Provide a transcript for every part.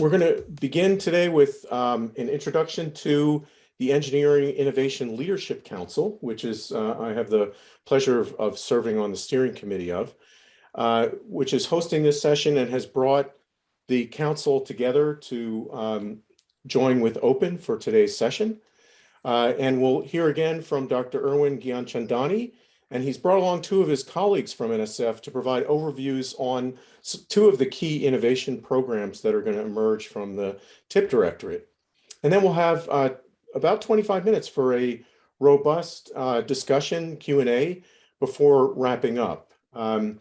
We're going to begin today with an introduction to the Engineering Innovation Leadership Council, which is I have the pleasure of serving on the steering committee of, which is hosting this session and has brought the council together to join with Open for today's session. And we'll hear again from Dr. Erwin Gianchandani, and he's brought along two of his colleagues from NSF to provide overviews on two of the key innovation programs that are going to emerge from the TIP Directorate. And then we'll have about 25 minutes for a robust discussion, Q&A, before wrapping up. And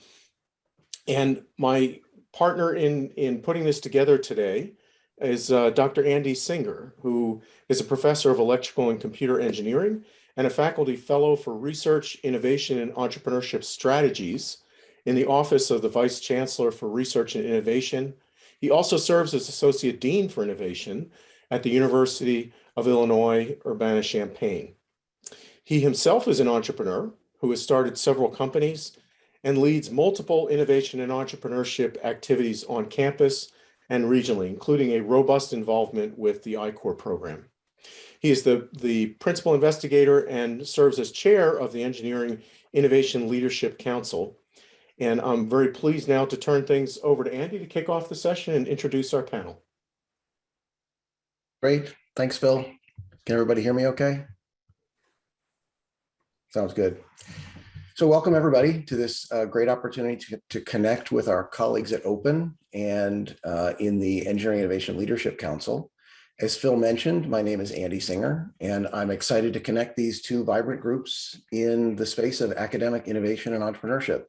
my partner in putting this together today is Dr. Andy Singer, who is a professor of electrical and computer engineering and a faculty fellow for research, innovation, and entrepreneurship strategies in the Office of the Vice Chancellor for Research and Innovation. He also serves as Associate Dean for Innovation at the University of Illinois, Urbana-Champaign. He himself is an entrepreneur who has started several companies and leads multiple innovation and entrepreneurship activities on campus and regionally, including a robust involvement with the I-Corps program. He is the principal investigator and serves as chair of the Engineering Innovation Leadership Council. And I'm very pleased now to turn things over to Andy to kick off the session and introduce our panel. Great. Thanks, Phil. Can everybody hear me okay? Sounds good. So welcome everybody to this great opportunity to connect with our colleagues at Open and in the Engineering Innovation Leadership Council. As Phil mentioned, my name is Andy Singer, and I'm excited to connect these two vibrant groups in the space of academic innovation and entrepreneurship.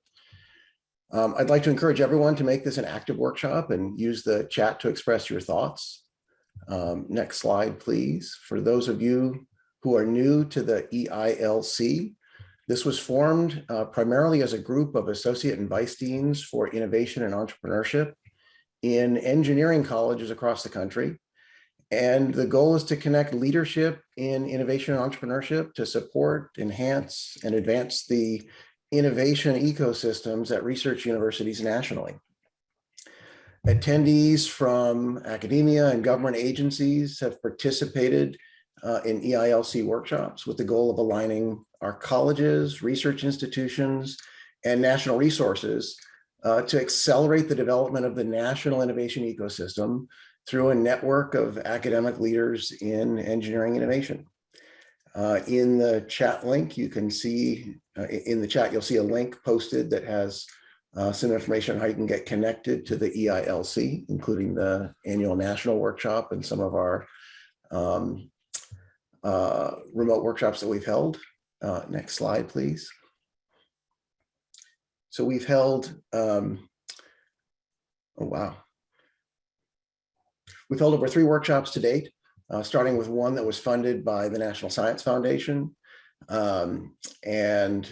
I'd like to encourage everyone to make this an active workshop and use the chat to express your thoughts. Next slide, please. For those of you who are new to the EILC, this was formed primarily as a group of associate and vice deans for innovation and entrepreneurship in engineering colleges across the country. And the goal is to connect leadership in innovation and entrepreneurship to support, enhance, and advance the innovation ecosystems at research universities nationally. Attendees from academia and government agencies have participated in EILC workshops with the goal of aligning our colleges, research institutions, and national resources to accelerate the development of the national innovation ecosystem through a network of academic leaders in engineering innovation. In the chat link, you can see, in the chat, you'll see a link posted that has some information on how you can get connected to the EILC, including the annual national workshop and some of our remote workshops that we've held. Next slide, please. So we've held, oh wow. We've held over 3 workshops to date, starting with one that was funded by the National Science Foundation in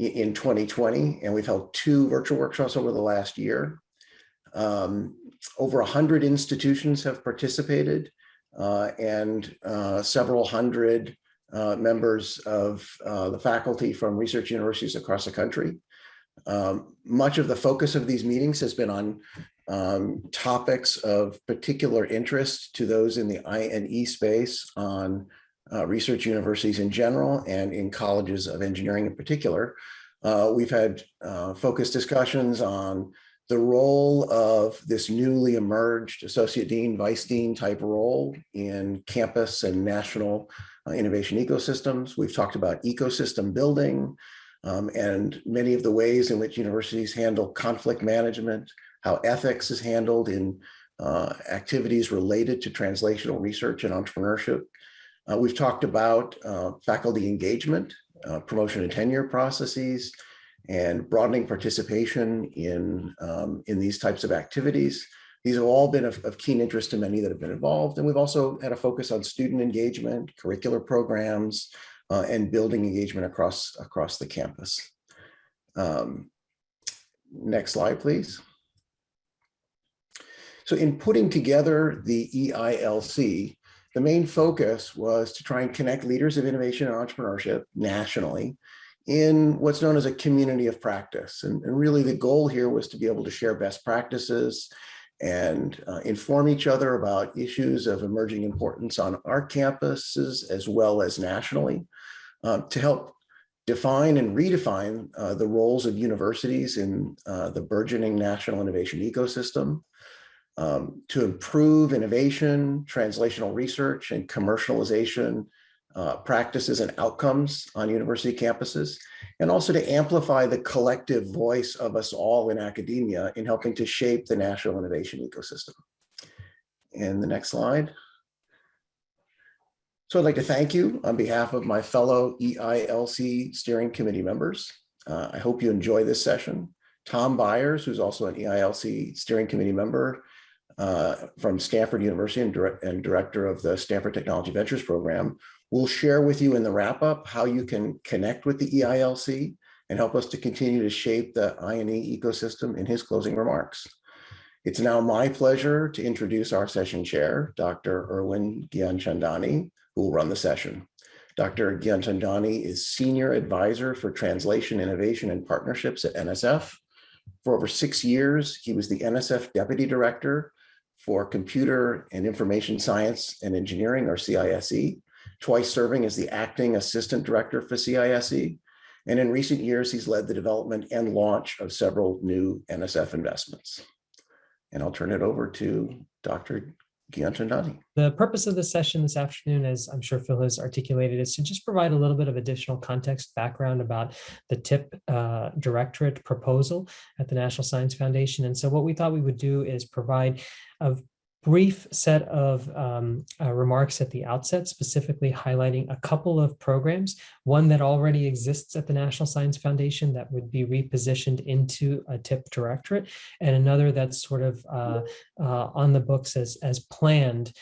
2020, and we've held 2 virtual workshops over the last year. Over 100 institutions have participated, and several hundred members of the faculty from research universities across the country. Much of the focus of these meetings has been on topics of particular interest to those in the I&E space, on research universities in general and in colleges of engineering in particular. We've had focused discussions on the role of this newly emerged associate dean, vice dean type role in campus and national innovation ecosystems. We've talked about ecosystem building and many of the ways in which universities handle conflict management, how ethics is handled in activities related to translational research and entrepreneurship. We've talked about faculty engagement, promotion and tenure processes, and broadening participation in these types of activities. These have all been of keen interest to many that have been involved. And we've also had a focus on student engagement, curricular programs, and building engagement across the campus. Next slide, please. So in putting together the EILC, the main focus was to try and connect leaders of innovation and entrepreneurship nationally in what's known as a community of practice. And really the goal here was to be able to share best practices and inform each other about issues of emerging importance on our campuses as well as nationally, to help define and redefine the roles of universities in the burgeoning national innovation ecosystem, to improve innovation, translational research, and commercialization practices and outcomes on university campuses, and also to amplify the collective voice of us all in academia in helping to shape the national innovation ecosystem. And the next slide. So I'd like to thank you on behalf of my fellow EILC steering committee members. I hope you enjoy this session. Tom Byers, who's also an EILC steering committee member from Stanford University and director of the Stanford Technology Ventures program, will share with you in the wrap-up how you can connect with the EILC and help us to continue to shape the I&E ecosystem in his closing remarks. It's now my pleasure to introduce our session chair, Dr. Erwin Gianchandani, who will run the session. Dr. Gianchandani is Senior Advisor for Translation, Innovation, and Partnerships at NSF. For over 6 years, he was the NSF Deputy Director for Computer and Information Science and Engineering, or CISE, twice serving as the Acting Assistant Director for CISE. And in recent years, he's led the development and launch of several new NSF investments. And I'll turn it over to Dr. Gianchandani. The purpose of the session this afternoon, as I'm sure Phil has articulated, is to just provide a little bit of additional context background about the TIP Directorate proposal at the National Science Foundation. And so what we thought we would do is provide a brief set of remarks at the outset, specifically highlighting a couple of programs, one that already exists at the National Science Foundation that would be repositioned into a TIP Directorate, and another that's sort of on the books as planned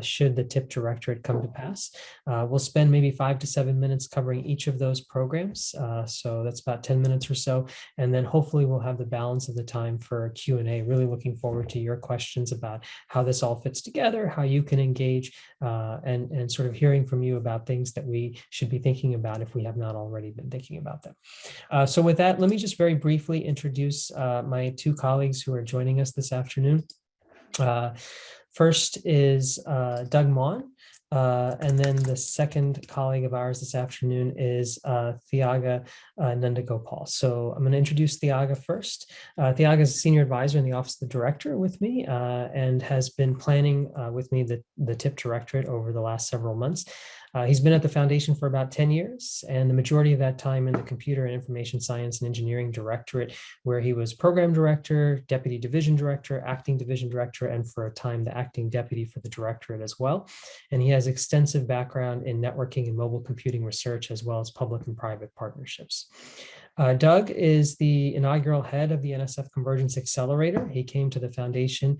should the TIP Directorate come to pass. We'll spend maybe 5 to 7 minutes covering each of those programs. So that's about 10 minutes or so. And then hopefully we'll have the balance of the time for Q&A. Really looking forward to your questions about how this all fits together, how you can engage, and sort of hearing from you about things that we should be thinking about if we have not already been thinking about them. So with that, let me just very briefly introduce my two colleagues who are joining us this afternoon. First is Doug Maughan, and then the second colleague of ours this afternoon is Thyaga Nandagopal. So I'm going to introduce Thyaga first. Thyaga is a senior advisor in the Office of the Director with me and has been planning with me the TIP Directorate over the last several months. He's been at the foundation for about 10 years, and the majority of that time in the Computer and Information Science and Engineering Directorate, where he was program director, deputy division director, acting division director, and for a time, the acting deputy for the directorate as well. And he has extensive background in networking and mobile computing research, as well as public and private partnerships. Doug is the inaugural head of the NSF Convergence Accelerator. He came to the foundation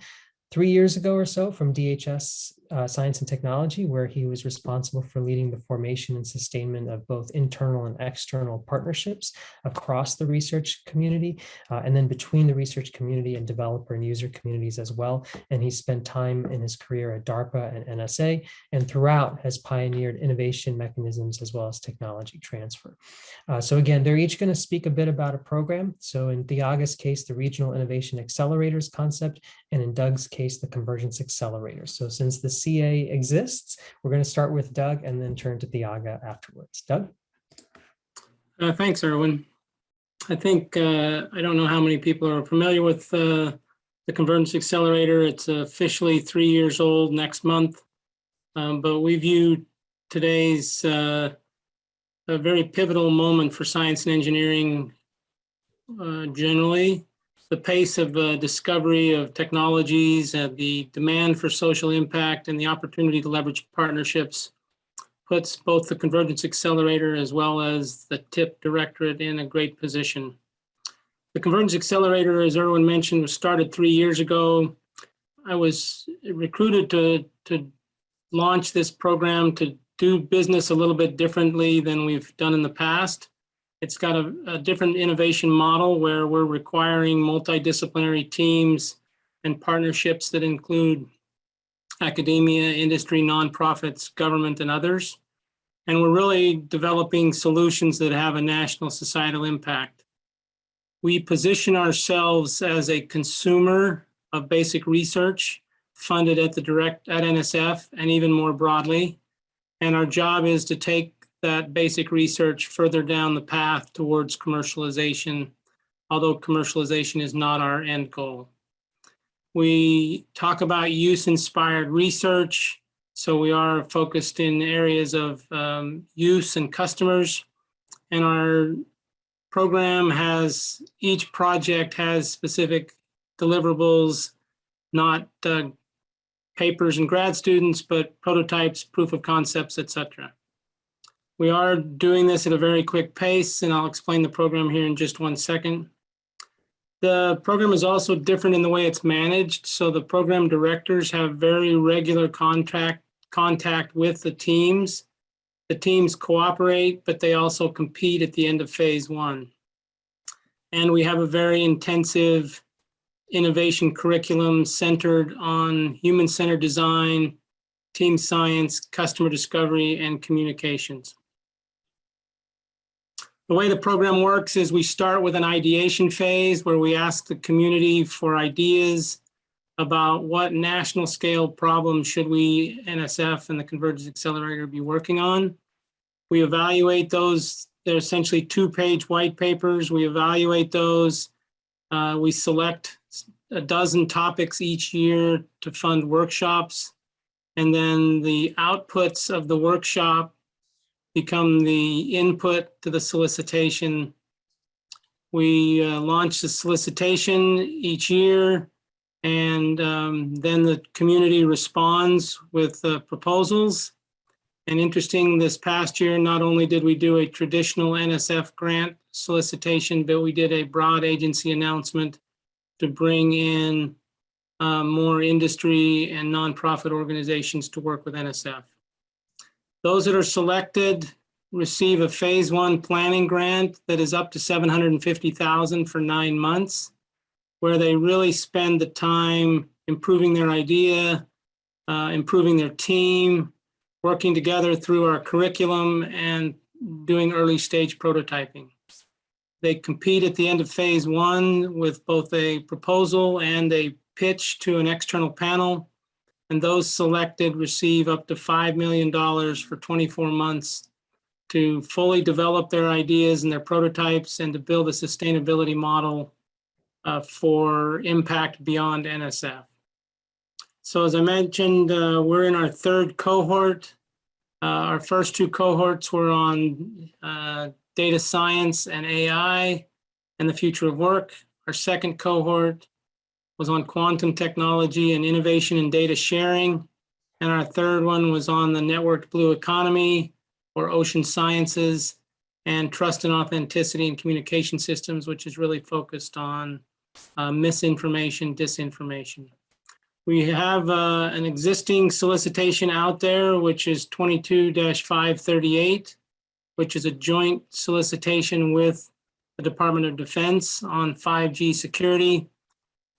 3 years ago or so from DHS Science and Technology, where he was responsible for leading the formation and sustainment of both internal and external partnerships across the research community, and then between the research community and developer and user communities as well. And he spent time in his career at DARPA and NSA, and throughout has pioneered innovation mechanisms as well as technology transfer. So again, they're each going to speak a bit about a program. So in Thyaga's case, the Regional Innovation Accelerators concept, and in Doug's case, the Convergence Accelerator. So since the CA exists, we're going to start with Doug and then turn to Thyaga afterwards. Doug? Thanks, Erwin. I think, I don't know how many people are familiar with the Convergence Accelerator. It's officially 3 years old next month, but we view today's a very pivotal moment for science and engineering generally. The pace of discovery of technologies, the demand for social impact, and the opportunity to leverage partnerships puts both the Convergence Accelerator as well as the TIP Directorate in a great position. The Convergence Accelerator, as Erwin mentioned, was started 3 years ago. I was recruited to launch this program to do business a little bit differently than we've done in the past. It's got a different innovation model where we're requiring multidisciplinary teams and partnerships that include academia, industry, nonprofits, government, and others. And we're really developing solutions that have a national societal impact. We position ourselves as a consumer of basic research funded at NSF and even more broadly. And our job is to take that basic research further down the path towards commercialization, although commercialization is not our end goal. We talk about use-inspired research. So we are focused in areas of use and customers. And our program has, each project has specific deliverables, not papers and grad students, but prototypes, proof of concepts, etc. We are doing this at a very quick pace, and I'll explain the program here in just 1 second. The program is also different in the way it's managed. So the program directors have very regular contact with the teams. The teams cooperate, but they also compete at the end of phase 1. And we have a very intensive innovation curriculum centered on human-centered design, team science, customer discovery, and communications. The way the program works is we start with an ideation phase where we ask the community for ideas about what national scale problems should we, NSF and the Convergence Accelerator, be working on. We evaluate those. They're essentially 2-page white papers. We evaluate those. We select a dozen topics each year to fund workshops. And then the outputs of the workshop become the input to the solicitation. We launch the solicitation each year, and then the community responds with proposals. And interesting, this past year, not only did we do a traditional NSF grant solicitation, but we did a broad agency announcement to bring in more industry and nonprofit organizations to work with NSF. Those that are selected receive a phase 1 planning grant that is up to $750,000 for 9 months, where they really spend the time improving their idea, improving their team, working together through our curriculum, and doing early stage prototyping. They compete at the end of phase 1 with both a proposal and a pitch to an external panel. And those selected receive up to $5 million for 24 months to fully develop their ideas and their prototypes and to build a sustainability model for impact beyond NSF. So as I mentioned, we're in our 3rd cohort. Our first 2 cohorts were on data science and AI and the future of work. Our 2nd cohort was on quantum technology and innovation and data sharing. And our 3rd one was on the networked blue economy or ocean sciences and trust and authenticity in communication systems, which is really focused on misinformation, disinformation. We have an existing solicitation out there, which is 22-538, which is a joint solicitation with the Department of Defense on 5G security.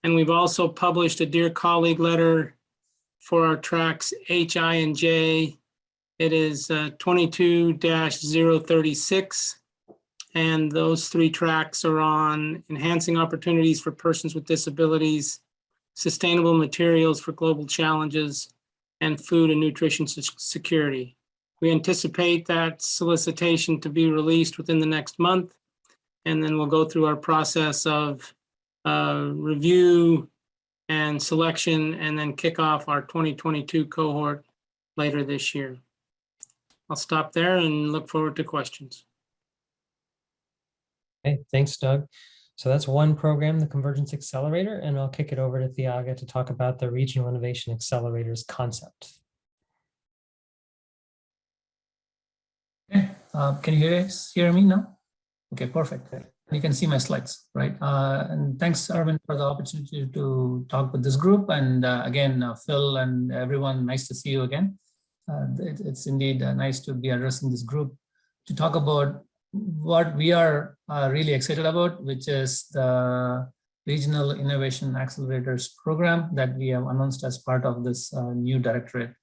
And we've also published a Dear Colleague letter for our tracks H, I, and J. It is 22-036. And those 3 tracks are on enhancing opportunities for persons with disabilities, sustainable materials for global challenges, and food and nutrition security. We anticipate that solicitation to be released within the next month, and then we'll go through our process of review and selection, and then kick off our 2022 cohort later this year. I'll stop there and look forward to questions. Okay, thanks, Doug. So that's one program, the Convergence Accelerator, and I'll kick it over to Thyaga to talk about the Regional Innovation Accelerators concept. Okay, can you hear me now? Okay, perfect. You can see my slides, right? And thanks, Erwin, for the opportunity to talk with this group. And again, Phil and everyone, nice to see you again. It's indeed nice to be addressing this group to talk about what we are really excited about, which is the Regional Innovation Accelerators program that we have announced as part of this new directorate.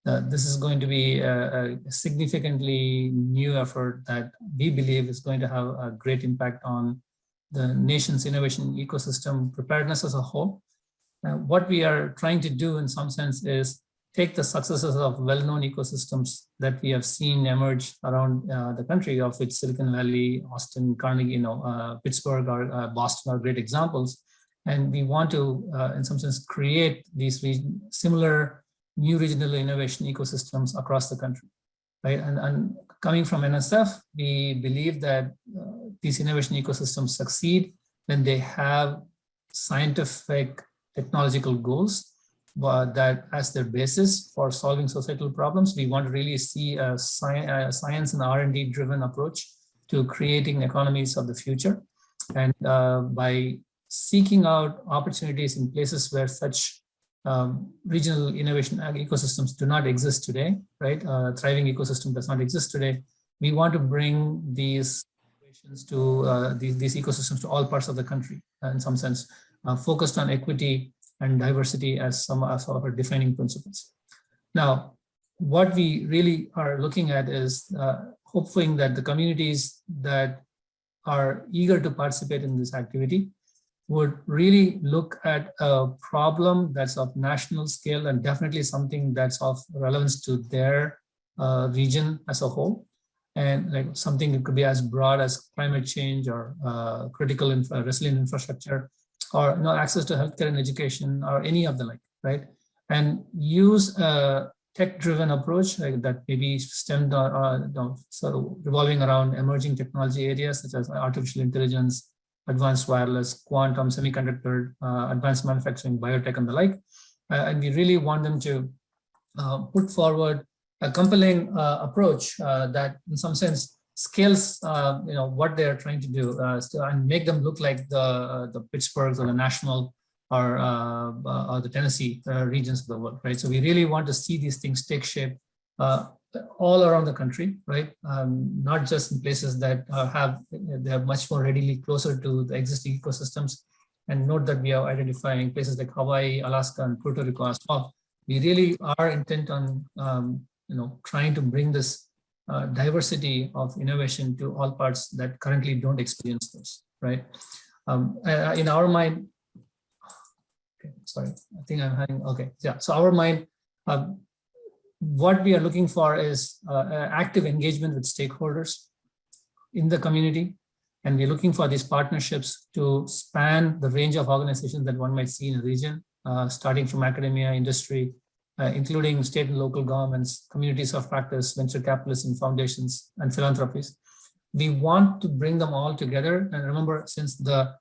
This is going to be a significantly new effort that we believe is going to have a great impact on the nation's innovation ecosystem preparedness as a whole. What we are trying to do in some sense is take the successes of well-known ecosystems that we have seen emerge around the country, of which Silicon Valley, Austin, Carnegie, Pittsburgh, or Boston are great examples. And we want to, in some sense, create these similar new regional innovation ecosystems across the country, right? And coming from NSF, we believe that these innovation ecosystems succeed when they have scientific technological goals that as their basis for solving societal problems. We want to really see a science and R&D driven approach to creating economies of the future. And by seeking out opportunities in places where such regional innovation ecosystems do not exist today, right? Thriving ecosystem does not exist today. We want to bring these innovations to these ecosystems to all parts of the country, in some sense, focused on equity and diversity as some of our defining principles. Now, what we really are looking at is hoping that the communities that are eager to participate in this activity would really look at a problem that's of national scale and definitely something that's of relevance to their region as a whole. And like something that could be as broad as climate change or critical resilient infrastructure, or access to healthcare and education, or any of the like, right? And use a tech-driven approach that maybe stemmed sort of revolving around emerging technology areas such as artificial intelligence, advanced wireless, quantum, semiconductor, advanced manufacturing, biotech, and the like. And we really want them to put forward a compelling approach that, in some sense, scales what they are trying to do and make them look like the Pittsburghs or the National or the Tennessee regions of the world, right? So we really want to see these things take shape all around the country, right? Not just in places that they're much more readily closer to the existing ecosystems. And note that we are identifying places like Hawaii, Alaska, and Puerto Rico as well. We really are intent on trying to bring this diversity of innovation to all parts that currently don't experience this, right? In our mind, okay, sorry, I think I'm having, okay, yeah. So our mind, what we are looking for is active engagement with stakeholders in the community. And we're looking for these partnerships to span the range of organizations that one might see in a region, starting from academia, industry, including state and local governments, communities of practice, venture capitalists and foundations, and philanthropies. We want to bring them all together. And remember, since the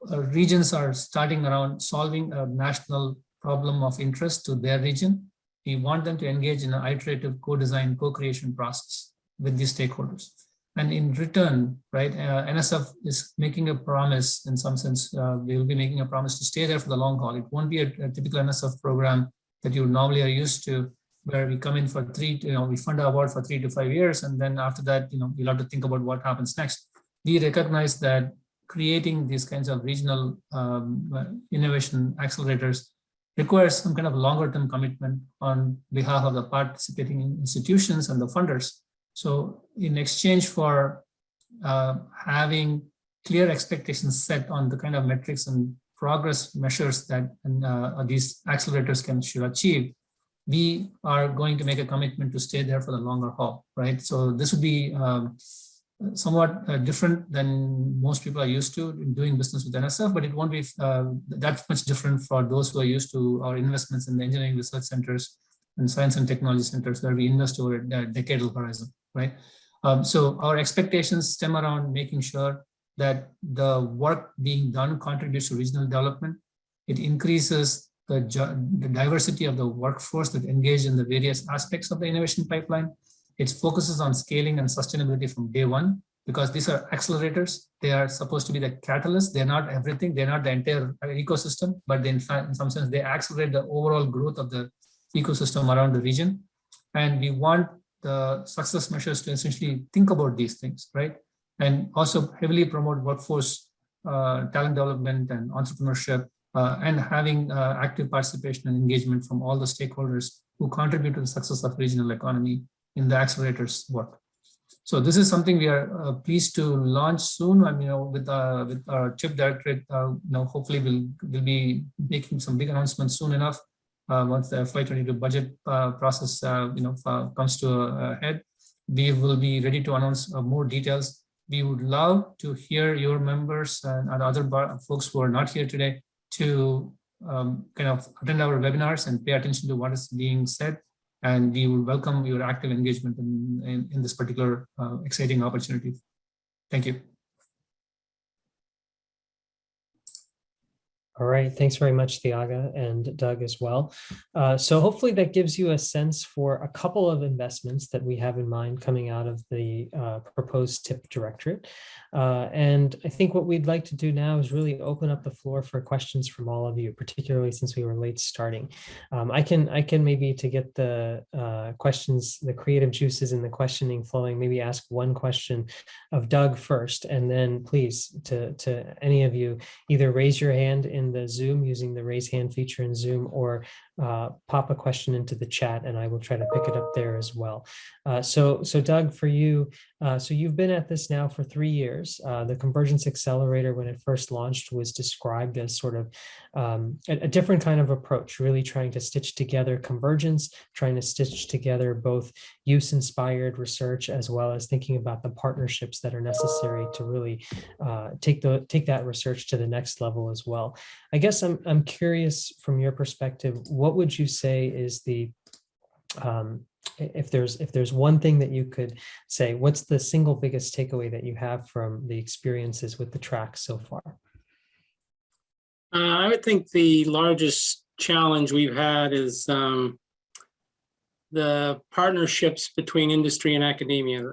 regions are starting around solving a national problem of interest to their region, we want them to engage in an iterative co-design, co-creation process with these stakeholders. And in return, right, NSF is making a promise, in some sense, they will be making a promise to stay there for the long haul. It won't be a typical NSF program that you normally are used to, where we come in for we fund our award for 3 to 5 years. And then after that, we'll have to think about what happens next. We recognize that creating these kinds of regional innovation accelerators requires some kind of longer term commitment on behalf of the participating institutions and the funders. So in exchange for having clear expectations set on the kind of metrics and progress measures that these accelerators should achieve, we are going to make a commitment to stay there for the longer haul, right? So this would be somewhat different than most people are used to in doing business with NSF, but it won't be that much different for those who are used to our investments in the engineering research centers and science and technology centers, where we invest over a decadal horizon, right? So our expectations stem around making sure that the work being done contributes to regional development. It increases the diversity of the workforce that engage in the various aspects of the innovation pipeline. It focuses on scaling and sustainability from day one, because these are accelerators. They are supposed to be the catalyst. They're not everything. They're not the entire ecosystem, but in fact, in some sense, they accelerate the overall growth of the ecosystem around the region. And we want the success measures to essentially think about these things, right? And also heavily promote workforce talent development and entrepreneurship, and having active participation and engagement from all the stakeholders who contribute to the success of regional economy in the accelerators work. So this is something we are pleased to launch soon. And with our CHIP Directorate, hopefully we'll be making some big announcements soon enough once the FY22 budget process comes to a head. We will be ready to announce more details. We would love to hear your members and other folks who are not here today to kind of attend our webinars and pay attention to what is being said. And we would welcome your active engagement in this particular exciting opportunity. Thank you. All right, thanks very much, Thyaga and Doug as well. So hopefully that gives you a sense for a couple of investments that we have in mind coming out of the proposed TIP Directorate. And I think what we'd like to do now is really open up the floor for questions from all of you, particularly since we were late starting. I can maybe, to get the questions, the creative juices and the questioning flowing, maybe ask one question of Doug first, and then please to any of you, either raise your hand in the Zoom using the raise hand feature in Zoom, or pop a question into the chat and I will try to pick it up there as well. So Doug, for you, so you've been at this now for 3 years. The Convergence Accelerator, when it first launched, was described as sort of a different kind of approach, really trying to stitch together convergence, trying to stitch together both use-inspired research as well as thinking about the partnerships that are necessary to really take that research to the next level as well. I guess I'm curious from your perspective, what would you say is the if there's one thing that you could say, what's the single biggest takeaway that you have from the experiences with the track so far? I would think the largest challenge we've had is the partnerships between industry and academia.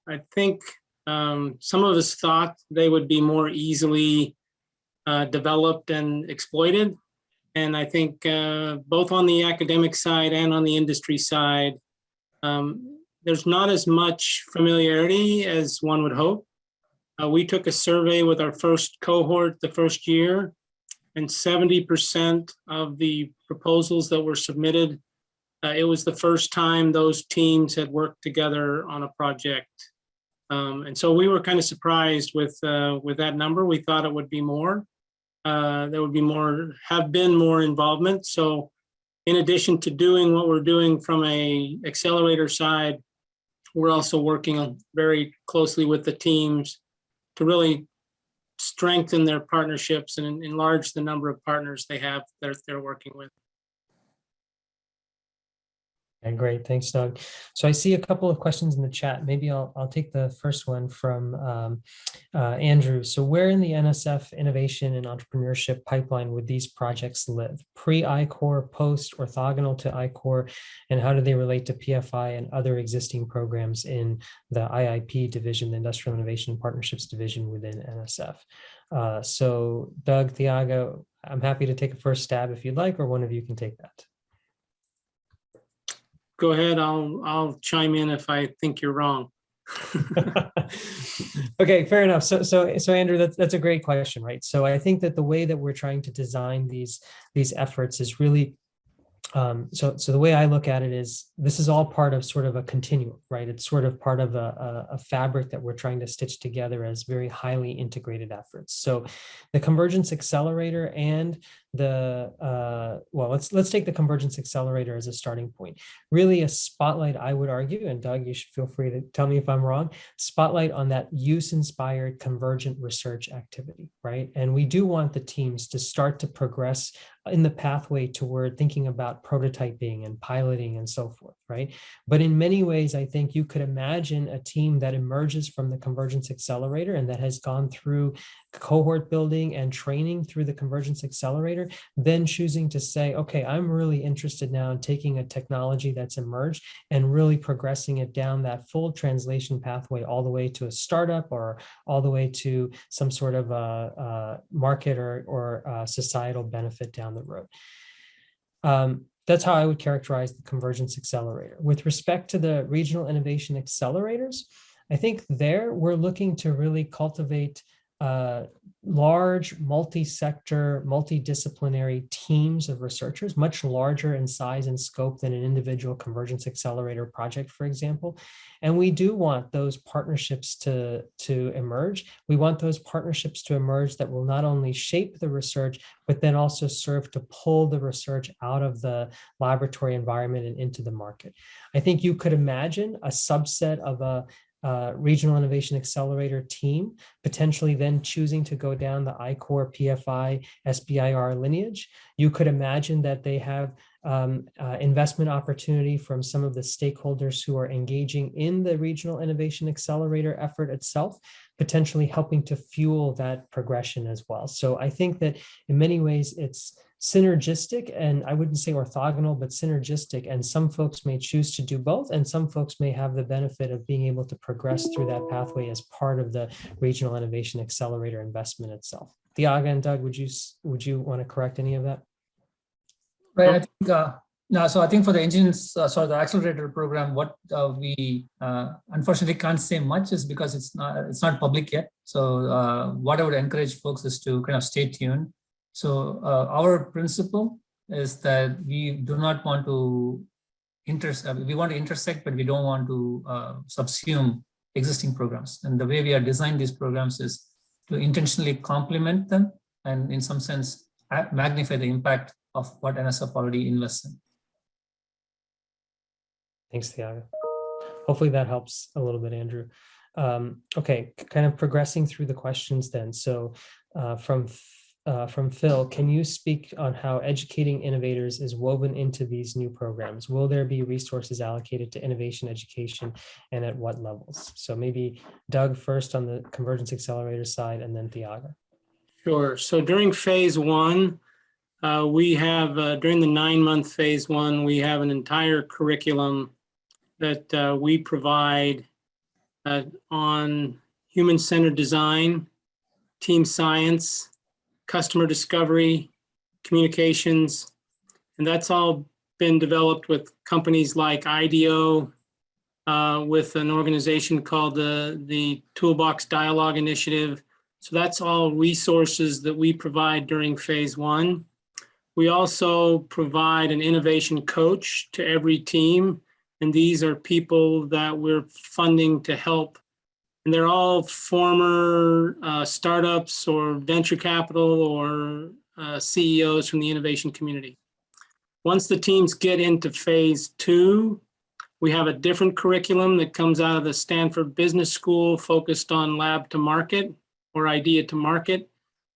I think some of us thought they would be more easily developed and exploited. And I think both on the academic side and on the industry side, there's not as much familiarity as one would hope. We took a survey with our first cohort the first year, and 70% of the proposals that were submitted, it was the first time those teams had worked together on a project. And so we were kind of surprised with that number. We thought it would be more. There would be have been more involvement. So in addition to doing what we're doing from a accelerator side, we're also working very closely with the teams to really strengthen their partnerships and enlarge the number of partners they have that they're working with. Okay, great. Thanks, Doug. So I see a couple of questions in the chat. Maybe I'll take the first one from Andrew. So where in the NSF innovation and entrepreneurship pipeline would these projects live? Pre-I-Core, post, orthogonal to I-Core, and how do they relate to PFI and other existing programs in the IIP division, the Industrial Innovation and Partnerships division within NSF? So Doug, Thyaga, I'm happy to take a first stab if you'd like, or one of you can take that. Go ahead, I'll chime in if I think you're wrong. Okay, fair enough. So Andrew, that's a great question, right? So I think that the way that we're trying to design these efforts is really, so the way I look at it is this is all part of sort of a continuum, right? It's sort of part of a fabric that we're trying to stitch together as very highly integrated efforts. So the Convergence Accelerator and the, well, let's take the Convergence Accelerator as a starting point. Really a spotlight, I would argue, and Doug, you should feel free to tell me if I'm wrong, spotlight on that use-inspired convergent research activity, right? And we do want the teams to start to progress in the pathway toward thinking about prototyping and piloting and so forth, right? But in many ways, I think you could imagine a team that emerges from the Convergence Accelerator and that has gone through cohort building and training through the Convergence Accelerator, then choosing to say, okay, I'm really interested now in taking a technology that's emerged and really progressing it down that full translation pathway all the way to a startup or all the way to some sort of a market or societal benefit down the road. That's how I would characterize the Convergence Accelerator. With respect to the Regional Innovation Accelerators, I think there we're looking to really cultivate large multi-sector, multidisciplinary teams of researchers, much larger in size and scope than an individual Convergence Accelerator project, for example. And we do want those partnerships to emerge. We want those partnerships to emerge that will not only shape the research, but then also serve to pull the research out of the laboratory environment and into the market. I think you could imagine a subset of a Regional Innovation Accelerator team, potentially then choosing to go down the I-Corps, PFI, SBIR lineage. You could imagine that they have investment opportunity from some of the stakeholders who are engaging in the Regional Innovation Accelerator effort itself, potentially helping to fuel that progression as well. So I think that in many ways it's synergistic, and I wouldn't say orthogonal, but synergistic. And some folks may choose to do both, and some folks may have the benefit of being able to progress through that pathway as part of the Regional Innovation Accelerator investment itself. Thyaga and Doug, would you want to correct any of that? Right. I think no. So I think for the engines, the accelerator program, what we unfortunately can't say much is because it's not public yet. So what I would encourage folks is to kind of stay tuned. So our principle is that we do not want to intersect. We want to intersect, but we don't want to subsume existing programs. And the way we are designed these programs is to intentionally complement them and, in some sense, magnify the impact of what NSF already invests in. Thanks, Thyaga. Hopefully that helps a little bit, Andrew. Okay, kind of progressing through the questions then. So from Phil, can you speak on how educating innovators is woven into these new programs? Will there be resources allocated to innovation education, and at what levels? So maybe Doug first on the Convergence Accelerator side, and then Thyaga. Sure. So during phase one, we have, during the 9-month phase one, we have an entire curriculum that we provide on human-centered design, team science, customer discovery, communications, and that's all been developed with companies like IDEO, with an organization called the Toolbox Dialogue Initiative. So that's all resources that we provide during phase one. We also provide an innovation coach to every team, and these are people that we're funding to help. And they're all former startups or venture capital or CEOs from the innovation community. Once the teams get into phase two, we have a different curriculum that comes out of the Stanford Business School focused on lab to market or idea to market.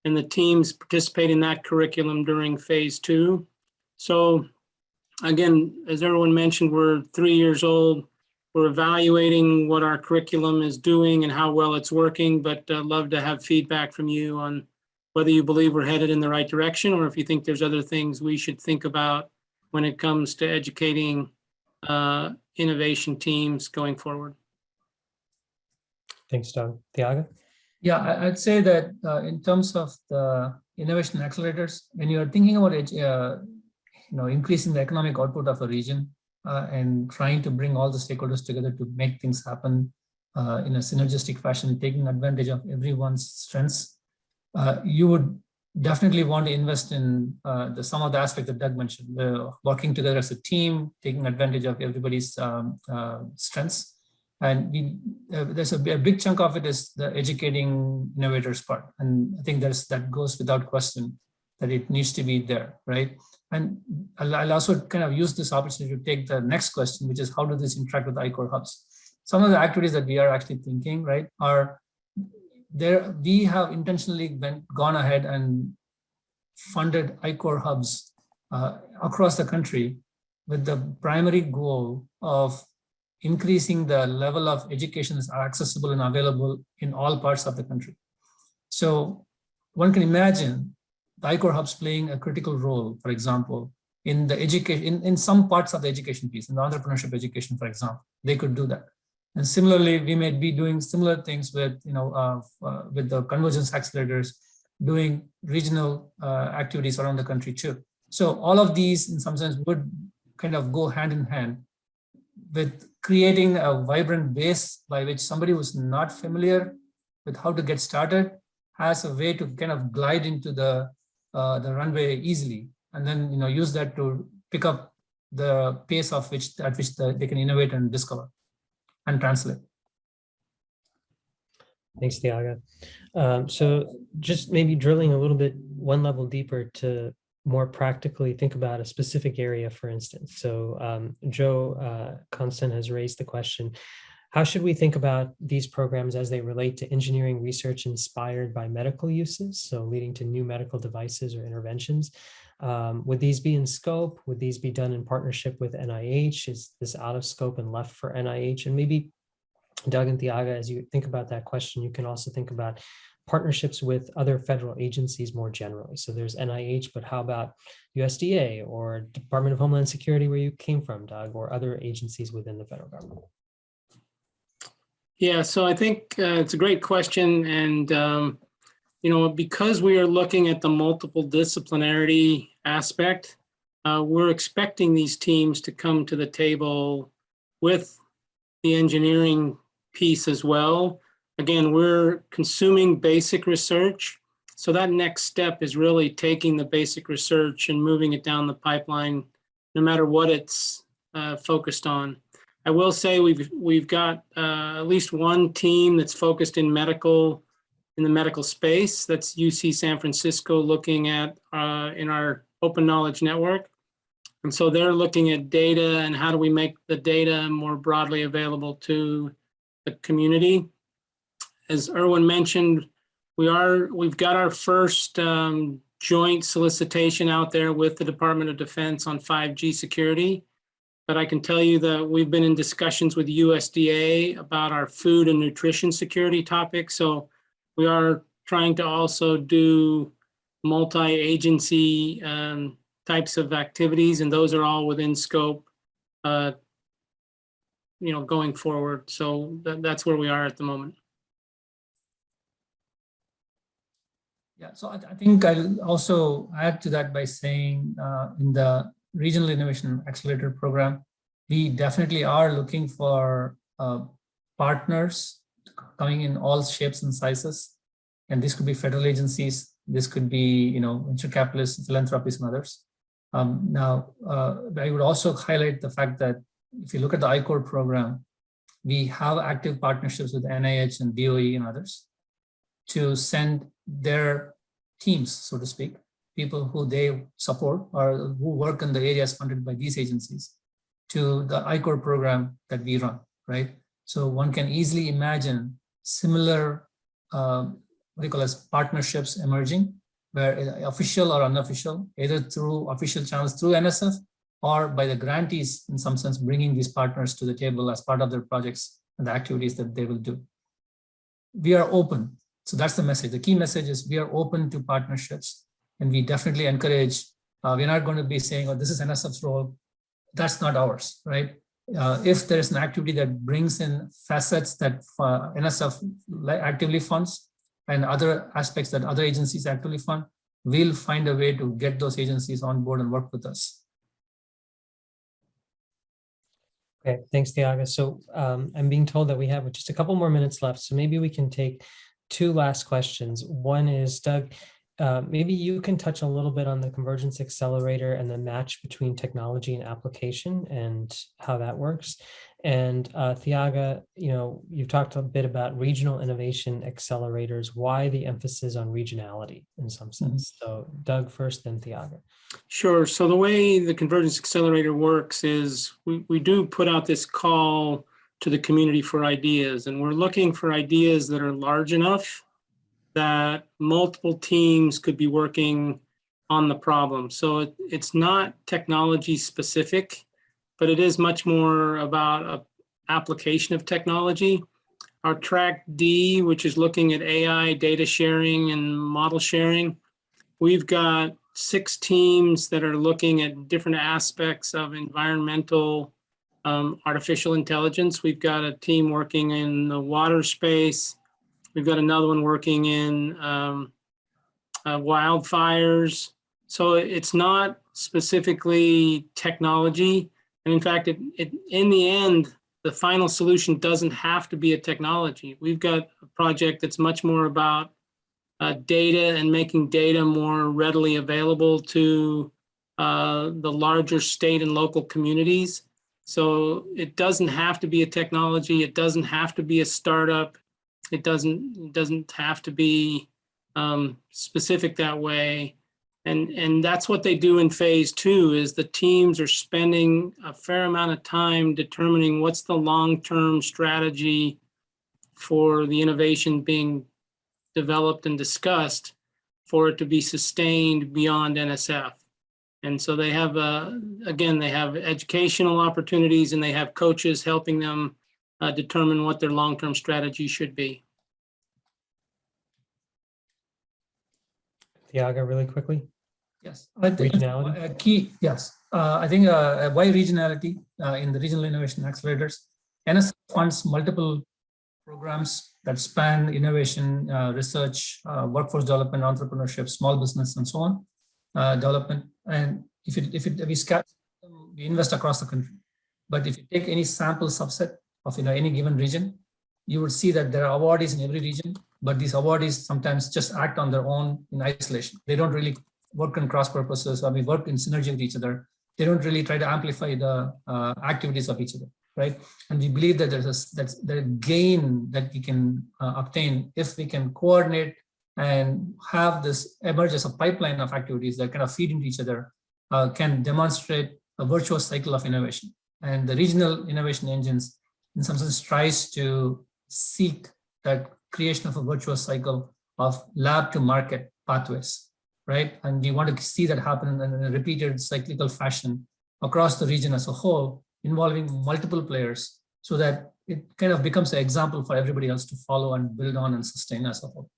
And the teams participate in that curriculum during phase two. So again, as everyone mentioned, we're 3 years old. We're evaluating what our curriculum is doing and how well it's working, but I'd love to have feedback from you on whether you believe we're headed in the right direction or if you think there's other things we should think about when it comes to educating innovation teams going forward. Thanks, Doug. Thyaga? Yeah, I'd say that in terms of the innovation accelerators, when you're thinking about it, increasing the economic output of a region, and trying to bring all the stakeholders together to make things happen in a synergistic fashion, taking advantage of everyone's strengths, you would definitely want to invest in some of the aspects that Doug mentioned, working together as a team, taking advantage of everybody's strengths. And there's a big chunk of it is the educating innovators part. And I think that goes without question that it needs to be there, right? And I'll also kind of use this opportunity to take the next question, which is how does this interact with I-Corps hubs? Some of the activities that we are actually thinking, right, are there. We have intentionally gone ahead and funded I-Corps hubs across the country with the primary goal of increasing the level of education that's accessible and available in all parts of the country. So one can imagine the I-Corps hubs playing a critical role, for example, in the education, in some parts of the education piece, in the entrepreneurship education, for example, they could do that. And similarly, we may be doing similar things with, with the Convergence Accelerators, doing regional activities around the country too. So all of these, in some sense, would kind of go hand in hand with creating a vibrant base by which somebody who's not familiar with how to get started has a way to kind of glide into the runway easily, and then use that to pick up the pace at which they can innovate and discover and translate. Thanks, Thyaga. So just maybe drilling a little bit one level deeper to more practically think about a specific area, for instance. So Joe Constant has raised the question, how should we think about these programs as they relate to engineering research inspired by medical uses, so leading to new medical devices or interventions? Would these be in scope? Would these be done in partnership with NIH? Is this out of scope and left for NIH? And maybe Doug and Thyaga, as you think about that question, you can also think about partnerships with other federal agencies more generally. So there's NIH, but how about USDA or Department of Homeland Security, where you came from, Doug, or other agencies within the federal government? Yeah, so I think it's a great question. And, because we are looking at the multiple disciplinarity aspect, we're expecting these teams to come to the table with the engineering piece as well. Again, we're consuming basic research. So that next step is really taking the basic research and moving it down the pipeline, no matter what it's focused on. I will say we've got at least one team that's focused in the medical space. That's UC San Francisco, looking at in our open knowledge network. And so they're looking at data and how do we make the data more broadly available to the community. As Erwin mentioned, we've got our first joint solicitation out there with the Department of Defense on 5G security. But I can tell you that we've been in discussions with USDA about our food and nutrition security topics. So we are trying to also do multi-agency types of activities, and those are all within scope, going forward. So that's where we are at the moment. Yeah, so I think I'll also add to that by saying in the Regional Innovation Accelerator program, we definitely are looking for partners coming in all shapes and sizes. And this could be federal agencies, this could be venture capitalists, philanthropists, and others. Now, I would also highlight the fact that if you look at the I-Core program, we have active partnerships with NIH and DOE and others to send their teams, so to speak, people who they support or who work in the areas funded by these agencies, to the I-Core program that we run, right? So one can easily imagine similar, partnerships emerging, where official or unofficial, either through official channels through NSF or by the grantees, in some sense, bringing these partners to the table as part of their projects and the activities that they will do. We are open. So that's the message. The key message is we are open to partnerships, and we definitely encourage, we're not going to be saying, oh, this is NSF's role. That's not ours, right? If there is an activity that brings in facets that NSF actively funds and other aspects that other agencies actively fund, we'll find a way to get those agencies on board and work with us. Okay, thanks, Thyaga. So I'm being told that we have just a couple more minutes left, so maybe we can take two last questions. One is, Doug, maybe you can touch a little bit on the Convergence Accelerator and the match between technology and application and how that works. And Thyaga, you've talked a bit about regional innovation accelerators. Why the emphasis on regionality in some sense? So Doug first, then Thyaga. Sure. So the way the Convergence Accelerator works is we do put out this call to the community for ideas, and we're looking for ideas that are large enough that multiple teams could be working on the problem. So it's not technology specific, but it is much more about an application of technology. Our track D, which is looking at AI, data sharing, and model sharing, we've got 6 teams that are looking at different aspects of environmental artificial intelligence. We've got a team working in the water space. We've got another one working in wildfires. So it's not specifically technology. And in fact, in the end, the final solution doesn't have to be a technology. We've got a project that's much more about data and making data more readily available to the larger state and local communities. So it doesn't have to be a technology. It doesn't have to be a startup. It doesn't have to be specific that way. And that's what they do in phase 2 is the teams are spending a fair amount of time determining what's the long-term strategy for the innovation being developed and discussed for it to be sustained beyond NSF. And so they have, again, they have educational opportunities and they have coaches helping them determine what their long-term strategy should be. Thyaga, really quickly. Yes, I think Regionality? a key, yes. I think why regionality in the regional innovation accelerators. NSF funds multiple programs that span innovation, research, workforce development, entrepreneurship, small business, and so on, development. And we invest across the country. But if you take any sample subset of any given region, you would see that there are awardees in every region, but these awardees sometimes just act on their own in isolation. They don't really work in cross purposes, or we work in synergy with each other. They don't really try to amplify the activities of each other, right? And we believe that there's a gain that we can obtain if we can coordinate and have this emerge as a pipeline of activities that kind of feed into each other, can demonstrate a virtuous cycle of innovation. And the regional innovation engines, in some sense, tries to seek that creation of a virtuous cycle of lab to market pathways, right? And we want to see that happen in a repeated cyclical fashion across the region as a whole, involving multiple players, so that it kind of becomes an example for everybody else to follow and build on and sustain as a whole.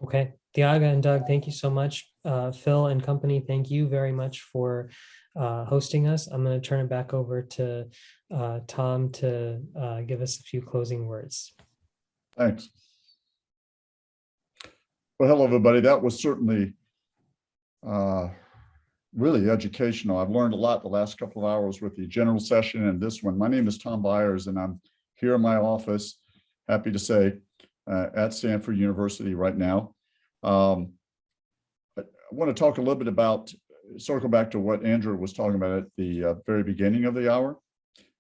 Okay, Thyaga and Doug, thank you so much. Phil and company, thank you very much for hosting us. I'm going to turn it back over to Tom to give us a few closing words. Thanks. Well, hello, everybody. That was certainly really educational. I've learned a lot the last couple of hours with the general session and this one. My name is Tom Byers, and I'm here in my office, happy to say, at Stanford University right now. I want to talk a little bit about, circle back to what Andrew was talking about at the very beginning of the hour,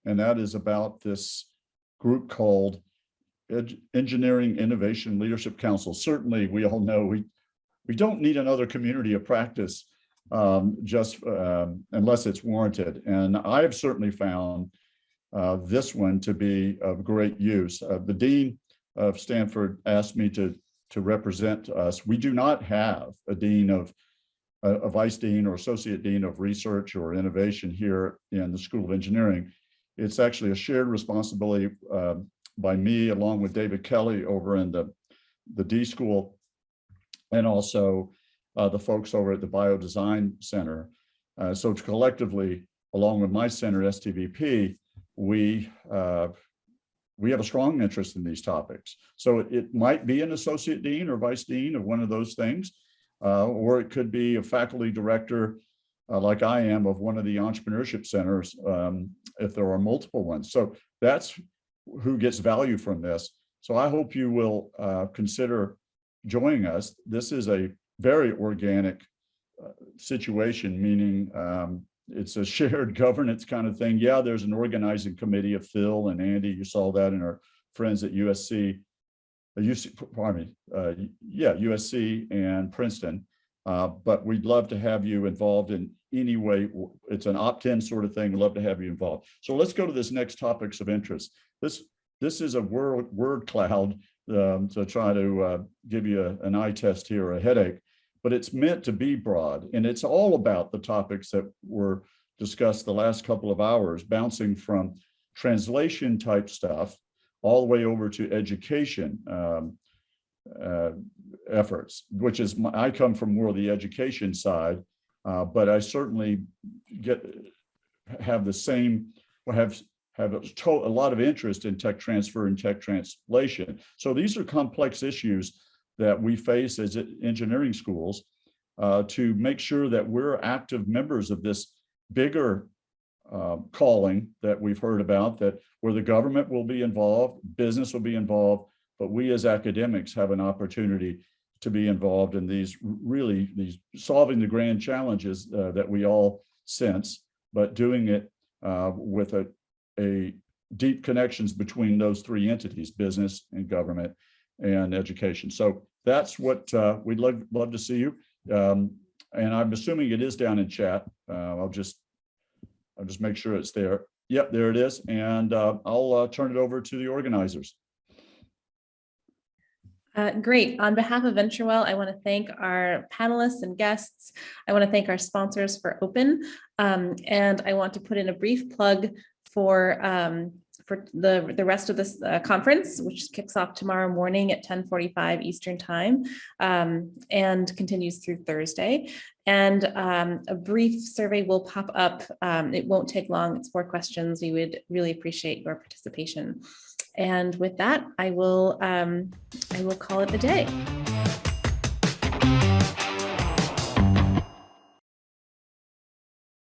and that is about this group called Engineering Innovation Leadership Council. Certainly, we all know we don't need another community of practice just unless it's warranted. And I've certainly found this one to be of great use. The Dean of Stanford asked me to represent us. We do not have a dean of a vice dean or associate dean of research or innovation here in the School of Engineering. It's actually a shared responsibility by me, along with David Kelly over in the D School, and also the folks over at the Biodesign Center. So collectively, along with my center, STVP, we have a strong interest in these topics. So it might be an associate dean or vice dean of one of those things, or it could be a faculty director like I am of one of the entrepreneurship centers, if there are multiple ones. So that's who gets value from this. So I hope you will consider joining us. This is a very organic situation, meaning it's a shared governance kind of thing. Yeah, there's an organizing committee of Phil and Andy. You saw that in our friends at USC and Princeton. But we'd love to have you involved in any way. It's an opt-in sort of thing. We'd love to have you involved. So let's go to this next topics of interest. This is a word cloud to try to give you an eye test here, a headache, but it's meant to be broad. And it's all about the topics that were discussed the last couple of hours, bouncing from translation type stuff all the way over to education efforts, which is, I come from more of the education side, but I certainly have the same, have a lot of interest in tech transfer and tech translation. So these are complex issues that we face as engineering schools to make sure that we're active members of this bigger calling that we've heard about, that where the government will be involved, business will be involved, but we as academics have an opportunity to be involved in these solving the grand challenges that we all sense, but doing it with a deep connections between those three entities, business and government and education. So that's what we'd love to see you. And I'm assuming it is down in chat. I'll just make sure it's there. Yep, there it is. And I'll turn it over to the organizers. Great. On behalf of VentureWell, I want to thank our panelists and guests. I want to thank our sponsors for Open. And I want to put in a brief plug for the rest of this conference, which kicks off tomorrow morning at 10:45 Eastern Time and continues through Thursday. And a brief survey will pop up. It won't take long. It's 4 questions. We would really appreciate your participation. And with that, I will call it a day.